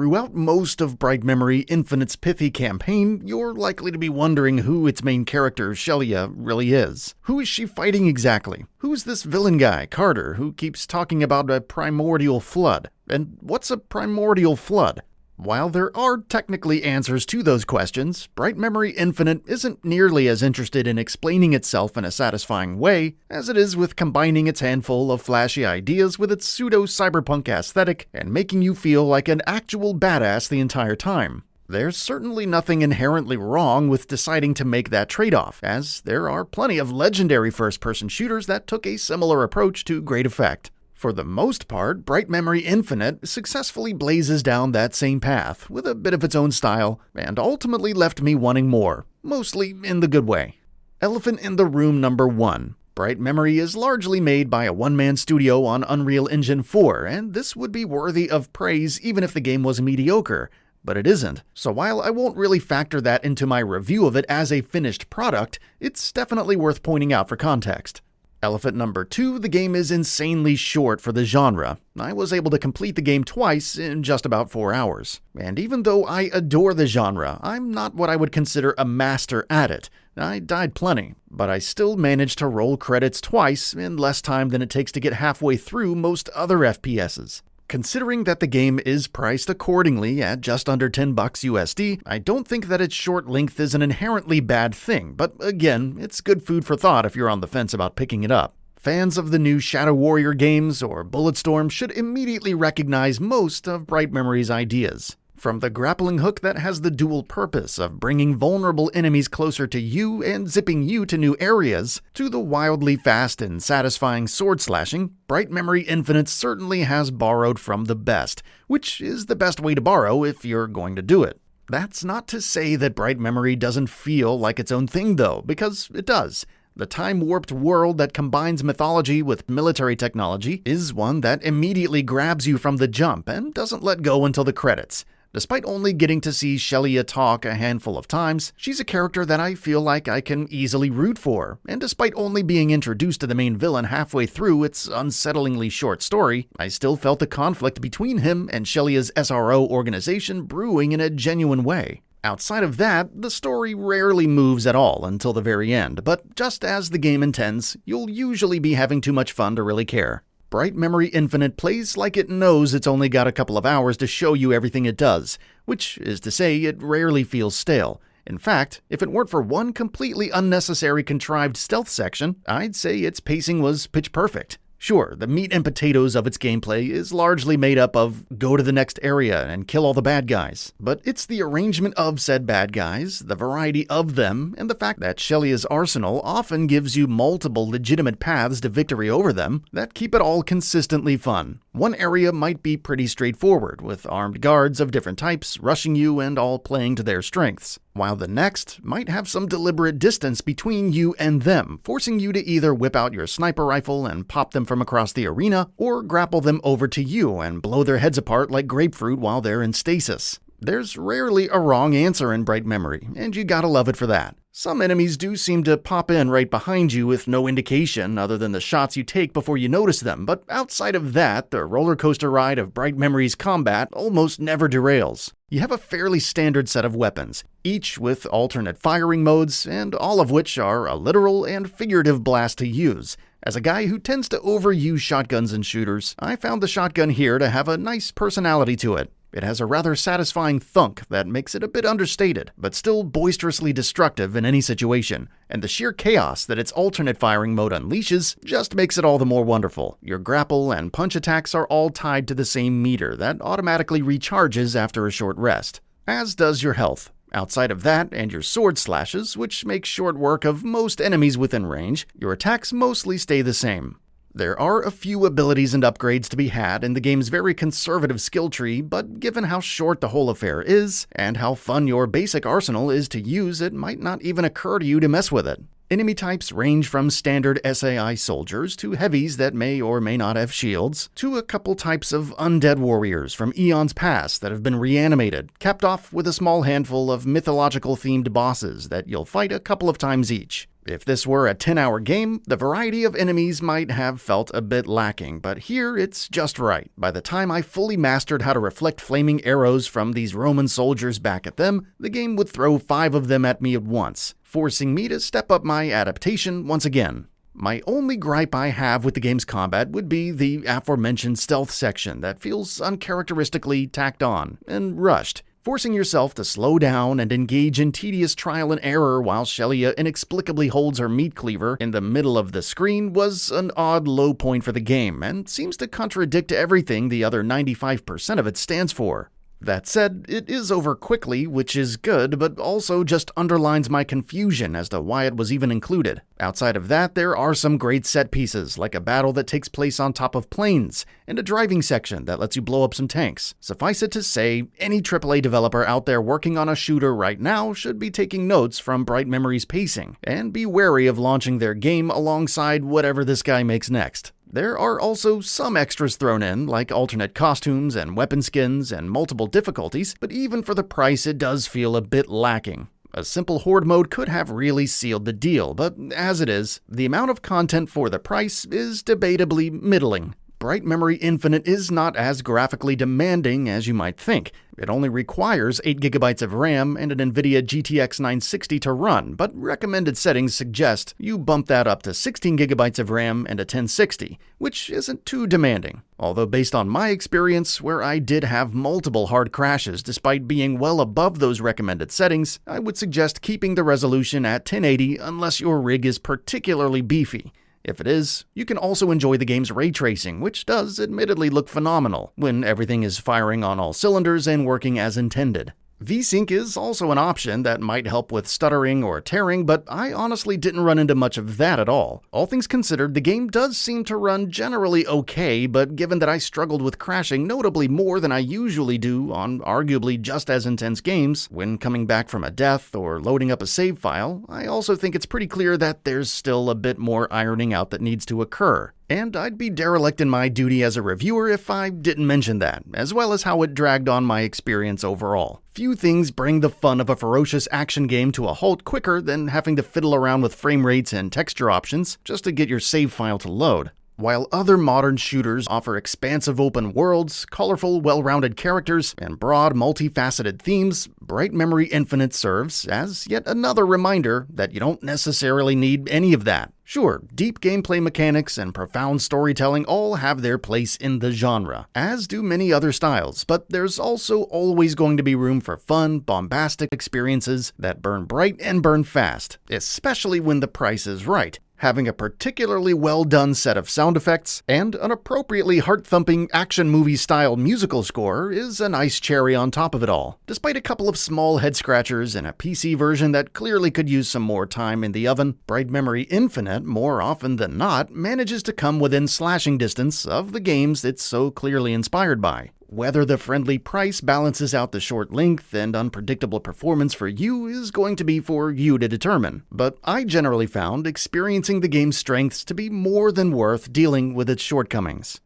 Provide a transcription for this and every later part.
throughout most of Bright Memory Infinite's pithy campaign, you're likely to be wondering who its main character, Shelia, really is. Who is she fighting exactly? Who's this villain guy, Carter, who keeps talking about a primordial flood? And what's a primordial flood? While there are technically answers to those questions, Bright Memory Infinite isn't nearly as interested in explaining itself in a satisfying way as it is with combining its handful of flashy ideas with its pseudo-cyberpunk aesthetic and making you feel like an actual badass the entire time. There's certainly nothing inherently wrong with deciding to make that trade-off, as there are plenty of legendary first-person shooters that took a similar approach to great effect. For the most part, Bright Memory Infinite successfully blazes down that same path, with a bit of its own style, and ultimately left me wanting more, mostly in the good way. Elephant in the Room number 1. Bright Memory is largely made by a one-man studio on Unreal Engine 4, and this would be worthy of praise even if the game was mediocre, but it isn't. So while I won't really factor that into my review of it as a finished product, it's definitely worth pointing out for context. Elephant number 2, the game is insanely short for the genre. I was able to complete the game twice in just about 4 hours. And even though I adore the genre, I'm not what I would consider a master at it. I died plenty, but I still managed to roll credits twice in less time than it takes to get halfway through most other FPSs. Considering that the game is priced accordingly at just under $10 USD, I don't think that its short length is an inherently bad thing, but again, it's good food for thought if you're on the fence about picking it up. Fans of the new Shadow Warrior games or Bulletstorm should immediately recognize most of Bright Memory's ideas. From the grappling hook that has the dual purpose of bringing vulnerable enemies closer to you and zipping you to new areas, to the wildly fast and satisfying sword slashing, Bright Memory Infinite certainly has borrowed from the best, which is the best way to borrow if you're going to do it. That's not to say that Bright Memory doesn't feel like its own thing though, because it does. The time-warped world that combines mythology with military technology is one that immediately grabs you from the jump and doesn't let go until the credits. Despite only getting to see Shelia talk a handful of times, she's a character that I feel like I can easily root for, and despite only being introduced to the main villain halfway through its unsettlingly short story, I still felt the conflict between him and Shelia's SRO organization brewing in a genuine way. Outside of that, the story rarely moves at all until the very end, but just as the game intends, you'll usually be having too much fun to really care. Bright Memory Infinite plays like it knows it's only got a couple of hours to show you everything it does, which is to say it rarely feels stale. In fact, if it weren't for one completely unnecessary contrived stealth section, I'd say its pacing was pitch perfect. Sure, the meat and potatoes of its gameplay is largely made up of go to the next area and kill all the bad guys, but it's the arrangement of said bad guys, the variety of them, and the fact that Shelia's arsenal often gives you multiple legitimate paths to victory over them that keep it all consistently fun. One area might be pretty straightforward, with armed guards of different types rushing you and all playing to their strengths, while the next might have some deliberate distance between you and them, forcing you to either whip out your sniper rifle and pop them from across the arena, or grapple them over to you and blow their heads apart like grapefruit while they're in stasis. There's rarely a wrong answer in Bright Memory, and you gotta love it for that. Some enemies do seem to pop in right behind you with no indication other than the shots you take before you notice them, but outside of that, the roller coaster ride of Bright Memory's combat almost never derails. You have a fairly standard set of weapons, each with alternate firing modes, and all of which are a literal and figurative blast to use. As a guy who tends to overuse shotguns in shooters, I found the shotgun here to have a nice personality to it. It has a rather satisfying thunk that makes it a bit understated, but still boisterously destructive in any situation, and the sheer chaos that its alternate firing mode unleashes just makes it all the more wonderful. Your grapple and punch attacks are all tied to the same meter that automatically recharges after a short rest, as does your health. Outside of that and your sword slashes, which make short work of most enemies within range, your attacks mostly stay the same. There are a few abilities and upgrades to be had in the game's very conservative skill tree, but given how short the whole affair is, and how fun your basic arsenal is to use, it might not even occur to you to mess with it. Enemy types range from standard SAI soldiers to heavies that may or may not have shields, to a couple types of undead warriors from eons past that have been reanimated, capped off with a small handful of mythological-themed bosses that you'll fight a couple of times each. If this were a 10-hour game, the variety of enemies might have felt a bit lacking, but here it's just right. By the time I fully mastered how to reflect flaming arrows from these Roman soldiers back at them, the game would throw 5 of them at me at once, forcing me to step up my adaptation once again. My only gripe I have with the game's combat would be the aforementioned stealth section that feels uncharacteristically tacked on and rushed. Forcing yourself to slow down and engage in tedious trial and error while Shelia inexplicably holds her meat cleaver in the middle of the screen was an odd low point for the game and seems to contradict everything the other 95% of it stands for. That said, it is over quickly, which is good, but also just underlines my confusion as to why it was even included. Outside of that, there are some great set pieces, like a battle that takes place on top of planes, and a driving section that lets you blow up some tanks. Suffice it to say, any AAA developer out there working on a shooter right now should be taking notes from Bright Memory's pacing, and be wary of launching their game alongside whatever this guy makes next. There are also some extras thrown in, like alternate costumes and weapon skins and multiple difficulties, but even for the price it does feel a bit lacking. A simple horde mode could have really sealed the deal, but as it is, the amount of content for the price is debatably middling. Bright Memory Infinite is not as graphically demanding as you might think. It only requires 8GB of RAM and an NVIDIA GTX 960 to run, but recommended settings suggest you bump that up to 16GB of RAM and a 1060, which isn't too demanding. Although based on my experience, where I did have multiple hard crashes despite being well above those recommended settings, I would suggest keeping the resolution at 1080 unless your rig is particularly beefy. If it is, you can also enjoy the game's ray tracing, which does admittedly look phenomenal when everything is firing on all cylinders and working as intended. VSync is also an option that might help with stuttering or tearing, but I honestly didn't run into much of that at all. All things considered, the game does seem to run generally okay, but given that I struggled with crashing notably more than I usually do on arguably just as intense games, when coming back from a death or loading up a save file, I also think it's pretty clear that there's still a bit more ironing out that needs to occur. And I'd be derelict in my duty as a reviewer if I didn't mention that, as well as how it dragged on my experience overall. Few things bring the fun of a ferocious action game to a halt quicker than having to fiddle around with frame rates and texture options just to get your save file to load. While other modern shooters offer expansive open worlds, colorful, well-rounded characters, and broad, multifaceted themes, Bright Memory Infinite serves as yet another reminder that you don't necessarily need any of that. Sure, deep gameplay mechanics and profound storytelling all have their place in the genre, as do many other styles, but there's also always going to be room for fun, bombastic experiences that burn bright and burn fast, especially when the price is right. Having a particularly well-done set of sound effects and an appropriately heart-thumping action movie-style musical score is a nice cherry on top of it all. Despite a couple of small head-scratchers and a PC version that clearly could use some more time in the oven, Bright Memory Infinite, more often than not, manages to come within slashing distance of the games it's so clearly inspired by. Whether the friendly price balances out the short length and unpredictable performance for you is going to be for you to determine, but I generally found experiencing the game's strengths to be more than worth dealing with its shortcomings.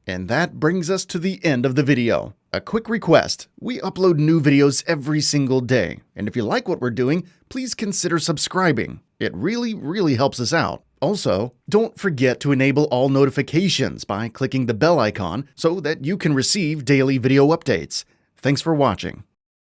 And that brings us to the end of the video. A quick request: we upload new videos every single day, and if you like what we're doing, please consider subscribing. It really helps us out. Also, don't forget to enable all notifications by clicking the bell icon so that you can receive daily video updates. Thanks for watching.